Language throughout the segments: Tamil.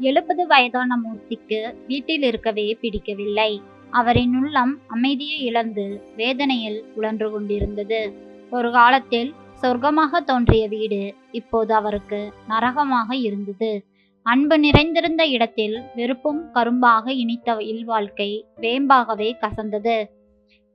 70 வயதான மூர்த்திக்கு வீட்டில் இருக்கவே பிடிக்கவில்லை. அவரின் உள்ளம் அமைதியை இழந்து வேதனையில் உழன்று கொண்டிருந்தது. ஒரு காலத்தில் சொர்க்கமாக தோன்றிய வீடு இப்போது அவருக்கு நரகமாக இருந்தது. அன்பு நிறைந்திருந்த இடத்தில் வெறுப்பும் கரும்பாக இனித்த இல்வாழ்க்கை வேம்பாகவே கசந்தது.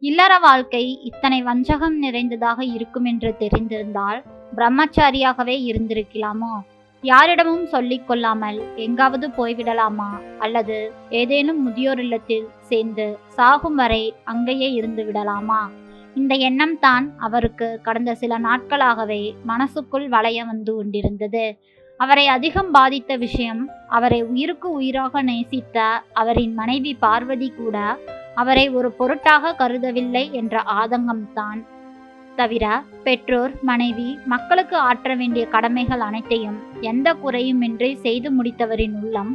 இல்லற வாழ்க்கை இத்தனை வஞ்சகம் நிறைந்ததாக இருக்கும் என்று தெரிந்திருந்தால் பிரம்மச்சாரியாகவே இருந்திருக்கலாமோ? யாரிடமும் சொல்லிக் கொள்ளாமல் எங்காவது போய்விடலாமா? அல்லது ஏதேனும் முதியோர் இல்லத்தில் சேர்ந்து சாகும் வரை அங்கேயே இருந்து விடலாமா? இந்த எண்ணம் தான் அவருக்கு கடந்த சில நாட்களாகவே மனசுக்குள் வளைய வந்து கொண்டிருந்தது. அவரை அதிகம் பாதித்த விஷயம், அவரை உயிருக்கு உயிராக நேசித்த அவரின் மனைவி பார்வதி கூட அவரை ஒரு பொருட்டாக கருதவில்லை என்ற ஆதங்கம்தான். தவிர பெற்றோர், மனைவி, மக்களுக்கு ஆற்ற வேண்டிய கடமைகள் அனைத்தையும் எந்த குறையுமின்றி செய்து முடித்தவரின் உள்ளம்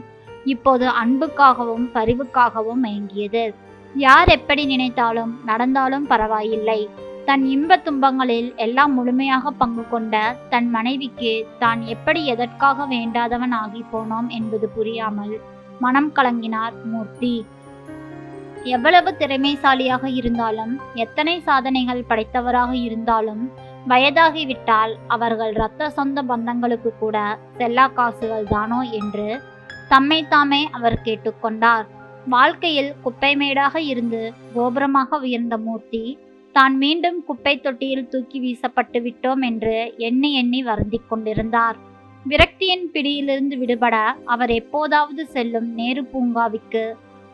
இப்போது அன்புக்காகவும் பரிவுக்காகவும் ஏங்கியது. யார் எப்படி நினைத்தாலும் நடந்தாலும் பரவாயில்லை, தன் இன்ப துன்பங்களில் எல்லாம் முழுமையாக பங்கு கொண்ட தன் மனைவிக்கு தான் எப்படி எதற்காக வேண்டாதவன் ஆகி போனோம் என்பது புரியாமல் மனம் கலங்கினார் மூர்த்தி. எவ்வளவு திறமைசாலியாக இருந்தாலும், எத்தனை சாதனைகள் படைத்தவராக இருந்தாலும், வயதாகிவிட்டால் அவர்கள் இரத்த சொந்த பந்தங்களுக்கு கூட செல்லா காசுகள் தானோ என்று தம்மை தாமே அவர் கேட்டுக்கொண்டார். வாழ்க்கையில் குப்பைமேடாக இருந்து கோபுரமாக உயர்ந்த மூர்த்தி தான் மீண்டும் குப்பை தொட்டியில் தூக்கி வீசப்பட்டு விட்டோம் என்று எண்ணி எண்ணி வருந்திக் கொண்டிருந்தார். விரக்தியின் பிடியிலிருந்து விடுபட அவர் எப்போதாவது செல்லும் நேரு பூங்காவிற்கு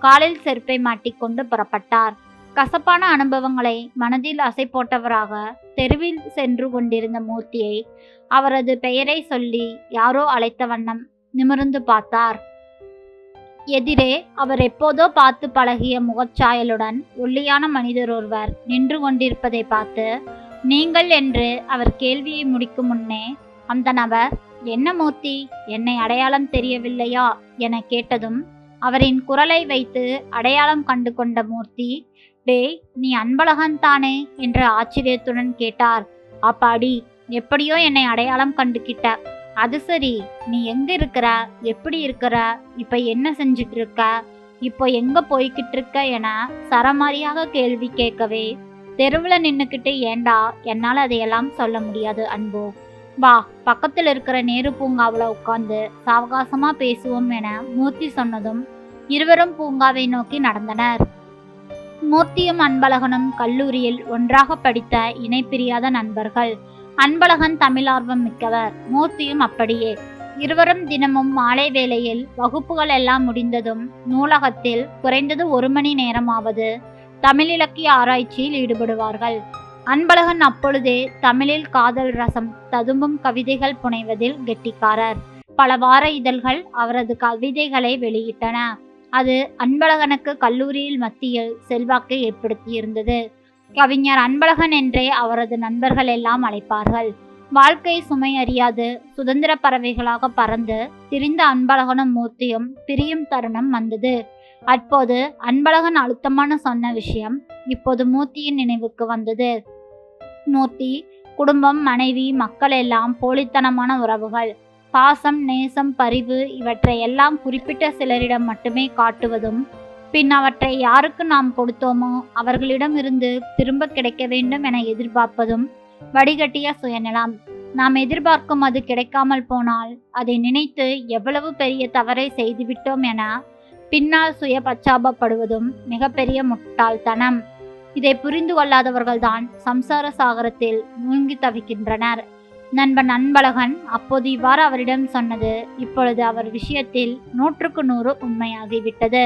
காலில் செருப்பை மாட்டிக்கொண்டு புறப்பட்டார். கசப்பான அனுபவங்களை மனதில் அசை போட்டவராக தெருவில் சென்று கொண்டிருந்த மூர்த்தியை அவரது பெயரை சொல்லி யாரோ அழைத்த வண்ணம் நிமிர்ந்து பார்த்தார். எதிரே அவர் எப்போதோ பார்த்து பழகிய முகச்சாயலுடன் ஒல்லியான மனிதர் ஒருவர் நின்று கொண்டிருப்பதை பார்த்து நீங்கள் என்று அவர் கேள்வியை முடிக்கும் முன்னே அந்த நபர், என்ன மூர்த்தி, என்னை அடையாளம் தெரியவில்லையா என கேட்டதும் அவரின் குரலை வைத்து அடையாளம் கண்டு கொண்ட மூர்த்தி, டேய், நீ அன்பழகன் தானே என்று ஆச்சரியத்துடன் கேட்டார். அப்பாடி, எப்படியோ என்னை அடையாளம் கண்டுகிட்ட. அது சரி, நீ எங்க இருக்கிற, எப்படி இருக்கிற, இப்ப என்ன செஞ்சிட்டு இருக்க, இப்போ எங்க போய்கிட்டு இருக்க என சரமாரியாக கேள்வி கேட்கவே தெருவில் நின்னுக்கிட்டு, ஏண்டா, என்னால் அதையெல்லாம் சொல்ல முடியாது அன்போ, வா பக்கத்தில் இருக்கிற நேரு பூங்காவில் உட்கார்ந்து சாவகாசமா பேசுவோம் என மூர்த்தி சொன்னதும் இருவரும் பூங்காவை நோக்கி நடந்தனர். மூர்த்தியும் அன்பழகனும் கல்லூரியில் ஒன்றாக படித்த இணைப்பிரியாத நண்பர்கள். அன்பழகன் தமிழ் ஆர்வம் மிக்கவர், மூர்த்தியும் அப்படியே. இருவரும் தினமும் மாலை வேளையில் வகுப்புகள் எல்லாம் முடிந்ததும் நூலகத்தில் குறைந்தது 1 மணி நேரமாவது தமிழ் இலக்கிய ஆராய்ச்சியில் ஈடுபடுவார்கள். அன்பழகன் அப்பொழுதே தமிழில் காதல் ரசம் ததும்பும் கவிதைகள் புனைவதில் கெட்டிக்காரர். பல வார இதழ்கள் அவரது கவிதைகளை வெளியிட்டன. அது அன்பழகனுக்கு கல்லூரியில் மத்தியில் செல்வாக்கை ஏற்படுத்தியிருந்தது. கவிஞர் அன்பழகன் என்றே அவரது நண்பர்கள் எல்லாம் அழைப்பார்கள். வாழ்க்கை சுமை அறியாது சுதந்திர பறவைகளாக பறந்து திரிந்த அன்பழகனும் மூர்த்தியும் பிரியும் தருணம் வந்தது. அப்போது அன்பழகன் அழுத்தமான சொன்ன விஷயம் இப்போது மூர்த்தியின் நினைவுக்கு வந்தது. மூர்த்தி, குடும்பம், மனைவி, மக்கள் எல்லாம் போலித்தனமான உறவுகள். பாசம், நேசம், பரிவு இவற்றை எல்லாம் குறிப்பிட்ட சிலரிடம் மட்டுமே காட்டுவதும், பின் அவற்றை யாருக்கு நாம் கொடுத்தோமோ அவர்களிடம் இருந்து திரும்ப கிடைக்க வேண்டும் என எதிர்பார்ப்பதும் வடிகட்டிய சுயநலம். நாம் எதிர்பார்க்கும் அது கிடைக்காமல் போனால் அதை நினைத்து எவ்வளவு பெரிய தவறை செய்துவிட்டோம் என பின்னால் சுய பச்சாபப்படுவதும் மிகப்பெரிய முட்டாள்தனம். இதை புரிந்து கொள்ளாதவர்கள்தான் சம்சார சாகரத்தில் மூழ்கி தவிக்கின்றனர். நண்பன் அன்பழகன் அப்போது இவ்வாறு அவரிடம் சொன்னது இப்பொழுது அவர் விஷயத்தில் 100க்கு 100 உண்மையாகிவிட்டது.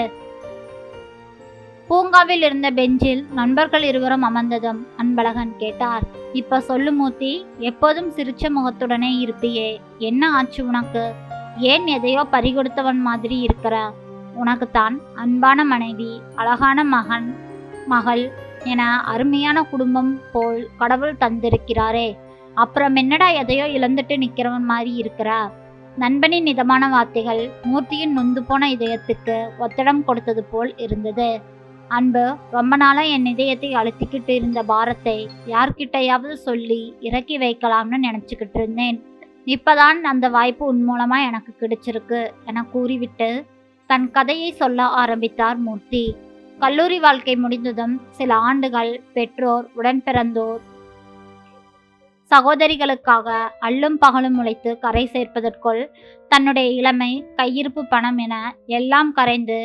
பூங்காவில் இருந்த பெஞ்சில் நண்பர்கள் இருவரும் அமர்ந்ததும் அன்பழகன் கேட்டார், இப்ப சொல்லு மூர்த்தி, எப்போதும் சிரிச்ச முகத்துடனே இருப்பியே, என்ன ஆச்சு உனக்கு? ஏன் எதையோ பறிகொடுத்தவன் மாதிரி இருக்கிற? உனக்குத்தான் அன்பான மனைவி, அழகான மகன், மகள் என அருமையான குடும்பம் போல் கடவுள் தந்திருக்கிறாரே, அப்புறம் என்னடா எதையோ இழந்துட்டு நிற்கிறவன் மாதிரி இருக்கிற? நண்பனின் இதமான வார்த்தைகள் மூர்த்தியின் நொந்து போன இதயத்துக்கு ஒத்தடம் கொடுத்தது போல் இருந்தது. அன்பு, ரொம்ப நாளா என் இதயத்தை அழுத்திக்கிட்டு இருந்த பாரத்தை யார்கிட்டையாவது சொல்லி இறக்கி வைக்கலாம்னு நினைச்சுக்கிட்டு இருந்தேன். இப்பதான் அந்த வாய்ப்பு உன் மூலமா எனக்கு கிடைச்சிருக்கு என கூறிவிட்டு தன் கதையை சொல்ல ஆரம்பித்தார் மூர்த்தி. கல்லூரி வாழ்க்கை முடிந்ததும் சில ஆண்டுகள் பெற்றோர், உடன்பிறந்தோர், சகோதரிகளுக்காக அல்லும் பகலும் உழைத்து கரை சேர்ப்பதற்குள் தன்னுடைய இளமை, கையிருப்பு, பணம் என எல்லாம் கரைந்து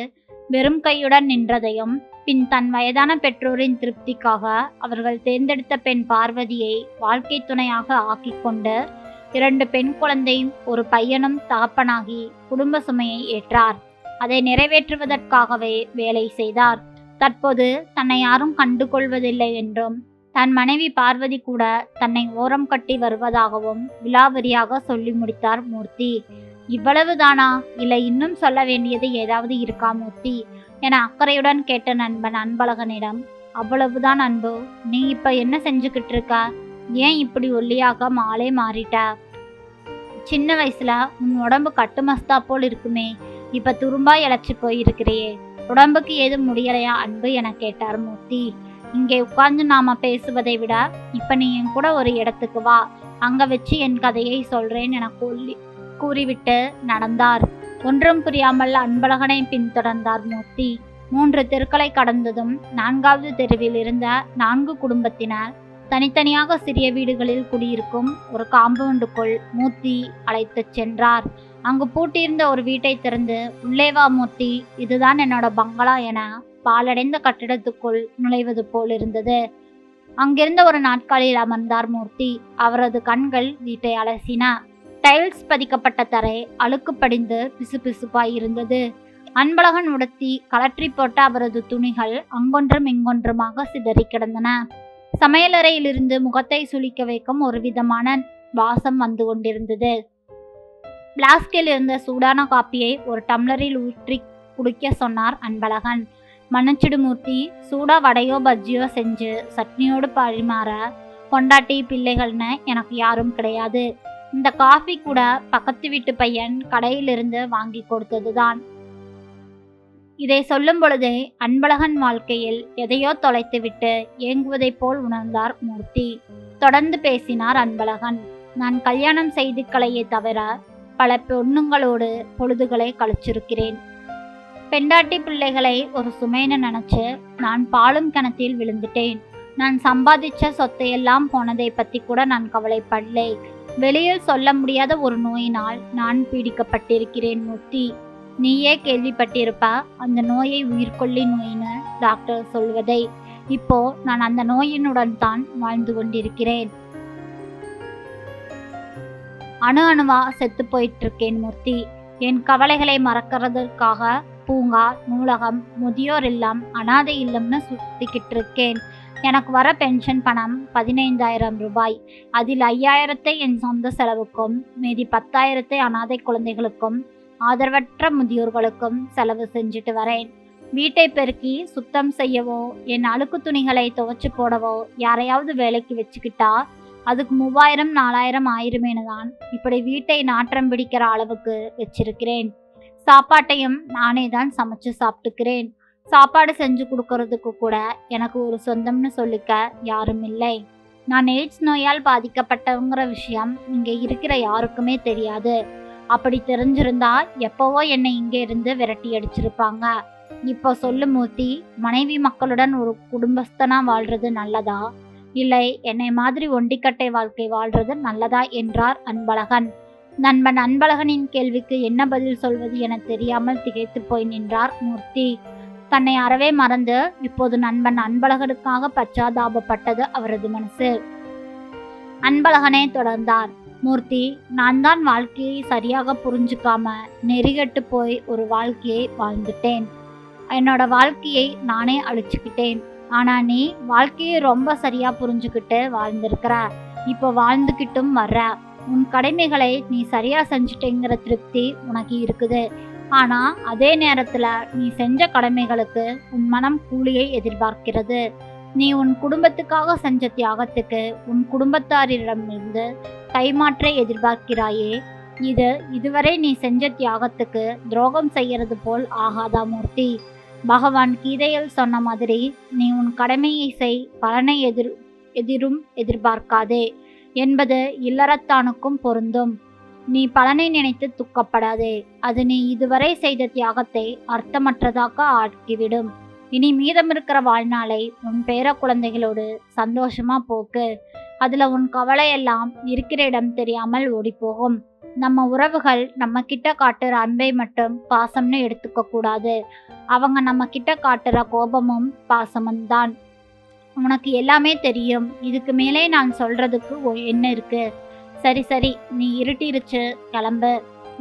வெறும் கையுடன் நின்றதையும், பின் தன் வயதான பெற்றோரின் திருப்திக்காக அவர்கள் தேர்ந்தெடுத்த பெண் பார்வதியை வாழ்க்கை துணையாக ஆக்கிக்கொண்டு 2 பெண் குழந்தையும் ஒரு பையனும் தகப்பனாகி குடும்ப சுமையை ஏற்றார். அதை நிறைவேற்றுவதற்காகவே வேலை செய்தார். தற்போது தன்னை யாரும் கண்டுகொள்வதில்லை என்றும், தன் மனைவி பார்வதி கூட தன்னை ஓரம் கட்டி வருவதாகவும் விலாவரியாக சொல்லி முடித்தார் மூர்த்தி. இவ்வளவுதானா, இல்லை இன்னும் சொல்ல வேண்டியது ஏதாவது இருக்கா மூர்த்தி என அக்கறையுடன் கேட்ட நண்பன் அன்பழகனிடம், அவ்வளவுதான் அன்பு, நீ இப்ப என்ன செஞ்சுக்கிட்டு இருக்க? ஏன் இப்படி ஒல்லியாக ஆளே மாறிட்ட? சின்ன வயசுல உன் உடம்பு கட்டுமஸ்தா போல் இருக்குமே, இப்ப துரும்பா இழைச்சி போயிருக்கிறியே, உடம்புக்கு ஏதும் முடியலையா அன்பு என கேட்டார் மூர்த்தி. இங்கே உட்கார்ந்து நாம பேசுவதை விட இப்ப நீ என் கூட ஒரு இடத்துக்கு வா, அங்க வச்சு என் கதையை சொல்றேன் என கூறிவிட்டு நடந்தார். ஒன்றும் புரியாமல் அன்பழகனை பின்தொடர்ந்தார் மூர்த்தி. 3 தெருக்களை கடந்ததும் 4வது தெருவில் இருந்த 4 குடும்பத்தினர் தனித்தனியாக சிறிய வீடுகளில் குடியிருக்கும் ஒரு காம்பவுண்டுக்குள் மூர்த்தி அழைத்துச் சென்றார். அங்கு பூட்டியிருந்த ஒரு வீட்டை திறந்து, உள்ளே வா மூர்த்தி, இதுதான் என்னோட பங்களா என பாலடைந்த கட்டிடத்துக்குள் நுழைவது போல் இருந்தது. அங்கிருந்த ஒரு நாட்காலியில் அமர்ந்தார் மூர்த்தி. அவரது கண்கள் வீட்டை அலசின. டைல்ஸ் பதிக்கப்பட்ட தரை அழுக்கு படிந்து பிசுபிசுப்பாய் இருந்தது. அன்பழகன் உடுத்தி கலற்றி போட்ட அவரது துணிகள் அங்கொன்றும் இங்கொன்றுமாக சிதறி கிடந்தன. சமையலறையிலிருந்து முகத்தை சுளிக்க வைக்கும் ஒரு விதமான வாசம் வந்து கொண்டிருந்தது. பிளாஸ்கில் இருந்த சூடான காப்பியை ஒரு டம்ளரில் ஊற்றி குடிக்க சொன்னார் அன்பழகன். மன்னிச்சிடு மூர்த்தி, சூடா வடையோ பஜ்ஜியோ செஞ்சு சட்னியோடு பரிமாற பொண்டாட்டி பிள்ளைகள்னு எனக்கு யாரும் கிடையாது. இந்த காஃபி கூட பக்கத்து வீட்டு பையன் கடையிலிருந்து வாங்கி கொடுத்ததுதான். இதை சொல்லும் பொழுதே அன்பழகன் வாழ்க்கையில் எதையோ தொலைத்துவிட்டு ஏங்குவதைப் போல் உணர்ந்தார் மூர்த்தி. தொடர்ந்து பேசினார் அன்பழகன். நான் கல்யாணம் செய்து களையே தவிர பல பொண்ணுங்களோடு பொழுதுகளை கழிச்சிருக்கிறேன். பெண்டாட்டி பிள்ளைகளை ஒரு சுமைன்னு நினைச்சு நான் பாலும் கிணத்தில் விழுந்துட்டேன். நான் சம்பாதிச்ச சொத்தையெல்லாம் போனதை பத்தி கூட நான் கவலைப்படலை. வெளியில் சொல்ல முடியாத ஒரு நோயினால் நான் பீடிக்கப்பட்டிருக்கிறேன் மூர்த்தி. நீயே கேள்விப்பட்டிருப்ப அந்த நோயை உயிர்கொல்லி நோயின்னு டாக்டர் சொல்வதை. இப்போ நான் அந்த நோயினுடன் தான் வாழ்ந்து கொண்டிருக்கிறேன். அணுவா செத்து போயிட்டு இருக்கேன் மூர்த்தி. என் கவலைகளை மறக்கிறதுக்காக பூங்கா, நூலகம், முதியோர் இல்லம், அனாதை இல்லம்னு சுத்திக்கிட்டு இருக்கேன். எனக்கு வர பென்ஷன் பணம் 15,000 ரூபாய். அதில் 5,000 என் சொந்த செலவுக்கும், மீதி 10,000 அனாதை குழந்தைகளுக்கும் ஆதரவற்ற முதியோர்களுக்கும் செலவு செஞ்சுட்டு வரேன். வீட்டை பெருக்கி சுத்தம் செய்யவோ, என் அழுக்கு துணிகளை துவைச்சு போடவோ யாரையாவது வேலைக்கு வச்சுக்கிட்டா அதுக்கு 3,000 4,000 ஆயிருமேனு தான் இப்படி வீட்டை நாற்றம் பிடிக்கிற அளவுக்கு வச்சிருக்கிறேன். சாப்பாட்டையும் நானே தான் சமைச்சு சாப்பிட்டுக்கிறேன். சாப்பாடு செஞ்சு கொடுக்கறதுக்கு கூட எனக்கு ஒரு சொந்தம்னு சொல்லிக்க யாரும் இல்லை. நான் எய்ட்ஸ் நோயால் பாதிக்கப்பட்டவங்கிற விஷயம் இங்கே இருக்கிற யாருக்குமே தெரியாது. அப்படி தெரிஞ்சிருந்தா எப்போவோ என்னை இங்கே இருந்து விரட்டி அடிச்சிருப்பாங்க. இப்போ சொல்லு மூர்த்தி, மனைவி மக்களுடன் ஒரு குடும்பஸ்தனா வாழ்றது நல்லதா, இல்லை என்னை மாதிரி ஒண்டிக்கட்டை வாழ்க்கை வாழ்றது நல்லதா என்றார் அன்பழகன். நண்பன் அன்பழகனின் கேள்விக்கு என்ன பதில் சொல்வது என தெரியாமல் திகைத்து போய் நின்றார் மூர்த்தி. தன்னை அறவே மறந்து இப்போது நண்பன் அன்பழகனுக்காக பச்சாதாபப்பட்டது அவரது மனசு. அன்பழகனே தொடர்ந்தார். மூர்த்தி, நான் தான் வாழ்க்கையை சரியாக புரிஞ்சுக்காம நெறிகட்டு போய் ஒரு வாழ்க்கையை வாழ்ந்துட்டேன். என்னோட வாழ்க்கையை நானே அழிச்சுக்கிட்டேன். ஆனா நீ வாழ்க்கையை ரொம்ப சரியா புரிஞ்சுக்கிட்டு வாழ்ந்திருக்கிற. இப்போ வாழ்ந்துக்கிட்டும் வர்ற. உன் கடமைகளை நீ சரியா செஞ்சுட்டேங்கிற திருப்தி உனக்கு இருக்குது. ஆனா அதே நேரத்துல நீ செஞ்ச கடமைகளுக்கு உன் மனம் கூலியை எதிர்பார்க்கிறது. நீ உன் குடும்பத்துக்காக செஞ்ச தியாகத்துக்கு உன் குடும்பத்தாரிடமிருந்து கைமாற்றை எதிர்பார்க்கிறாயே, இதுவரை நீ செஞ்ச தியாகத்துக்கு துரோகம் செய்யறது போல் ஆகாதா மூர்த்தி? பகவான் கீதையில் சொன்ன மாதிரி நீ உன் கடமையை செய், பலனை எதிரும் எதிர்பார்க்காதே என்பது இல்லறத்தானுக்கும் பொருந்தும். நீ பலனை நினைத்து துக்கப்படாதே. அது நீ இதுவரை செய்த தியாகத்தை அர்த்தமற்றதாக ஆக்கிவிடும். இனி மீதமிருக்கிற வாழ்நாளை உன் பேர குழந்தைகளோடு சந்தோஷமா போக்கு. அதுல உன் கவலையெல்லாம் இருக்கிற இடம் தெரியாமல் ஓடிப்போகும். நம்ம உறவுகள் நம்ம கிட்ட காட்டுற அன்பை மட்டும் பாசம்னு எடுத்துக்க கூடாது. அவங்க நம்ம கிட்ட காட்டுற கோபமும் பாசமும் தான். உனக்கு எல்லாமே தெரியும். இதுக்கு மேலே நான் சொல்றதுக்கு என்ன இருக்கு? சரி சரி, நீ இருட்டிருச்சு, கிளம்பு.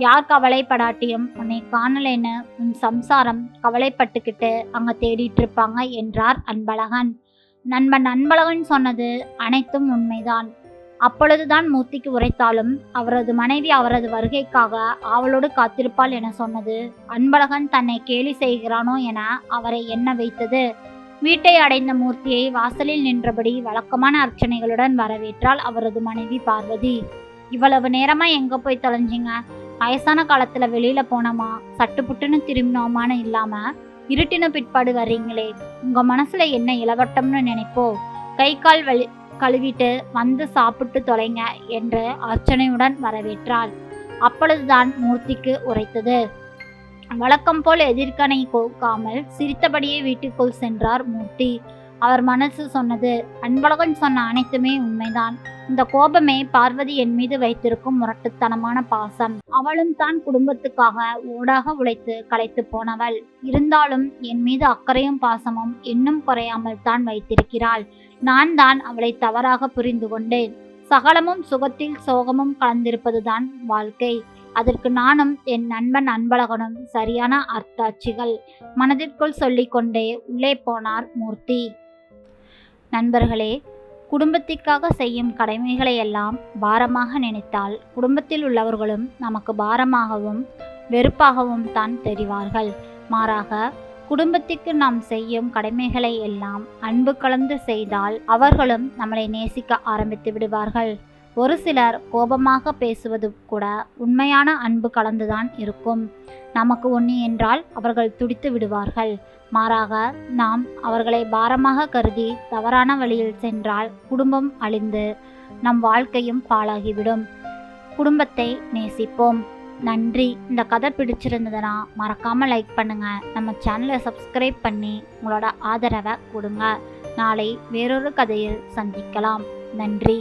யார் கவலைப்படாட்டியும் உன்னை காணலைன்னு உன் சம்சாரம் கவலைப்பட்டுக்கிட்டு அங்க தேடிட்டு இருப்பாங்க என்றார் அன்பழகன். நண்பன் அன்பழகன் சொன்னது அனைத்தும் உண்மைதான். அப்பொழுதுதான் மூர்த்திக்கு உரைத்தாலும் அவரது மனைவி அவரது வருகைக்காக ஆவலோடு காத்திருப்பாள் என சொன்னது அன்பழகன் தன்னை கேலி செய்கிறானோ என அவரை எண்ண வைத்தது. வீட்டை அடைந்த மூர்த்தியை வாசலில் நின்றபடி வழக்கமான அர்ச்சனைகளுடன் வரவேற்றாள் அவரது மனைவி பார்வதி. இவ்வளவு நேரமா எங்க போய் தொலைஞ்சிங்க? வயசான காலத்துல வெளியில போனோமா, சட்டுப்புட்டுன்னு திரும்பினோமான்னு இல்லாம இருட்டின பிற்பாடு வர்றீங்களே, உங்க மனசுல என்ன இளவட்டம்னு நினைப்போ? கை கால் கழுவிட்டு வந்து சாப்பிட்டு தொலைங்க என்று அர்ச்சனையுடன் வரவேற்றாள். அப்பொழுதுதான் மூர்த்திக்கு உரைத்தது. வழக்கம் போல் எதிர்கனை கோக்காமல் சிரித்தபடியே வீட்டுக்குள் சென்றார் மூர்த்தி. அவர் மனசு சொன்னது. அன்பழகன் சொன்ன அனைத்துமே உண்மைதான். இந்த கோபமே பார்வதி என் மீது வைத்திருக்கும் முரட்டுத்தனமான பாசம். அவளும் தான் குடும்பத்துக்காக ஓடாக உழைத்து களைத்து போனவள். இருந்தாலும் என் மீது அக்கறையும் பாசமும் இன்னும் குறையாமல் தான் வைத்திருக்கிறாள். நான் தான் அவளை தவறாக புரிந்து கொண்டேன். சகலமும் சுகத்தில் சோகமும் கலந்திருப்பதுதான் வாழ்க்கை. அதற்கு நானும் என் நண்பன் அன்பழகனும் சரியான அர்த்தாட்சிகள். மனதிற்குள் சொல்லிக்கொண்டே உள்ளே போனார் மூர்த்தி. நண்பர்களே, குடும்பத்திற்காக செய்யும் கடமைகளை எல்லாம் பாரமாக நினைத்தால் குடும்பத்தில் உள்ளவர்களும் நமக்கு பாரமாகவும் வெறுப்பாகவும் தான் தெரிவார்கள். மாறாக குடும்பத்திற்கு நாம் செய்யும் கடமைகளை எல்லாம் அன்பு கலந்து செய்தால் அவர்களும் நம்மளை நேசிக்க ஆரம்பித்து விடுவார்கள். ஒரு சிலர் கோபமாக பேசுவது கூட உண்மையான அன்பு கலந்துதான் இருக்கும். நமக்கு ஒன்று என்றால் அவர்கள் துடித்து விடுவார்கள். மாறாக நாம் அவர்களை பாரமாக கருதி தவறான வழியில் சென்றால் குடும்பம் அழிந்து நம் வாழ்க்கையும் பாழாகிவிடும். குடும்பத்தை நேசிப்போம். நன்றி. இந்த கதை பிடிச்சிருந்ததுன்னா மறக்காமல் லைக் பண்ணுங்க. நம்ம சேனலை சப்ஸ்கிரைப் பண்ணி உங்களோட ஆதரவை கொடுங்க. நாளை வேறொரு கதையில் சந்திக்கலாம். நன்றி.